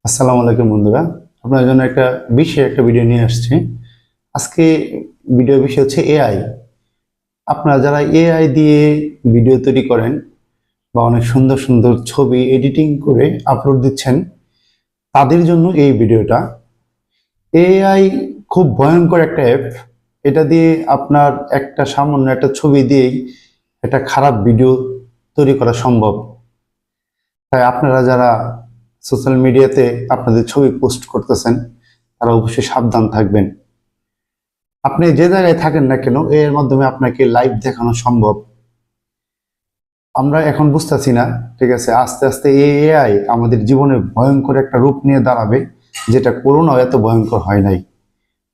আসসালামু আলাইকুম বন্ধুরা, আপনার জন্য একটা ভিডিও নিয়ে আসছি। আজকে ভিডিও বিষয় হচ্ছে এআই। আপনারা যারা এআই দিয়ে ভিডিও তৈরি করেন বা অনেক সুন্দর সুন্দর ছবি এডিটিং করে আপলোড দিচ্ছেন, তাদের জন্য এই ভিডিওটা। এআই খুব ভয়ঙ্কর একটা অ্যাপ। এটা দিয়ে আপনার সামান্য একটা ছবি দিয়েই একটা খারাপ ভিডিও তৈরি করা সম্ভব। তাই আপনারা যারা সোশ্যাল মিডিয়াতে আপনাদের ছবি পোস্ট করতেছেন, তারা অবশ্যই সাবধান থাকবেন। আপনি যে জায়গায় থাকেন না কেন, এর মাধ্যমে আপনাকে লাইভ দেখানো সম্ভব। আমরা এখন বুঝতেছি না, ঠিক আছে, আস্তে আস্তে এই এআই আমাদের জীবনে ভয়ঙ্কর একটা রূপ নিয়ে দাঁড়াবে, যেটা করোনাও এত ভয়ঙ্কর হয় নাই।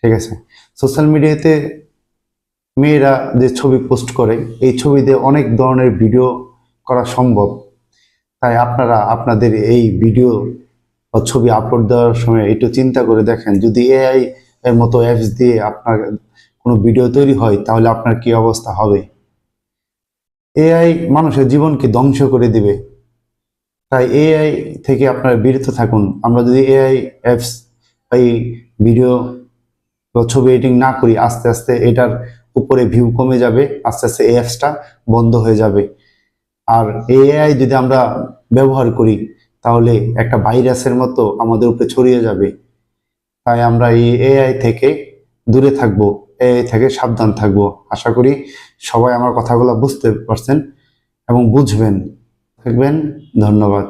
ঠিক আছে, সোশ্যাল মিডিয়াতে মেয়েরা যে ছবি পোস্ট করে, এই ছবি দিয়ে অনেক ধরনের ভিডিও করা সম্ভব। তাই আপনারা আপনাদের এই ভিডিও বা ছবি আপলোড দেওয়ার সময় একটু চিন্তা করে দেখেন, যদি এআই এর মতো অ্যাপস দিয়ে আপনার কোনো ভিডিও তৈরি হয়, তাহলে আপনার কি অবস্থা হবে। এআই মানুষের জীবনকে ধ্বংস করে দিবে। তাই এআই থেকে আপনারা বিরত থাকুন। আমরা যদি এআই অ্যাপস এই ভিডিও বা ছবি এডিটিং না করি, আস্তে আস্তে এটার উপরে ভিউ কমে যাবে, আস্তে আস্তে এই অ্যাপসটা বন্ধ হয়ে যাবে। আর এআই যদি আমরা ব্যবহার করি, তাহলে একটা ভাইরাসের মতো আমাদের উপরে ছড়িয়ে যাবে। তাই আমরা এই এআই থেকে দূরে থাকবো, এআই থেকে সাবধান থাকবো। আশা করি সবাই আমার কথাগুলো বুঝতে পারছেন এবং বুঝবেন। থাকবেন। ধন্যবাদ।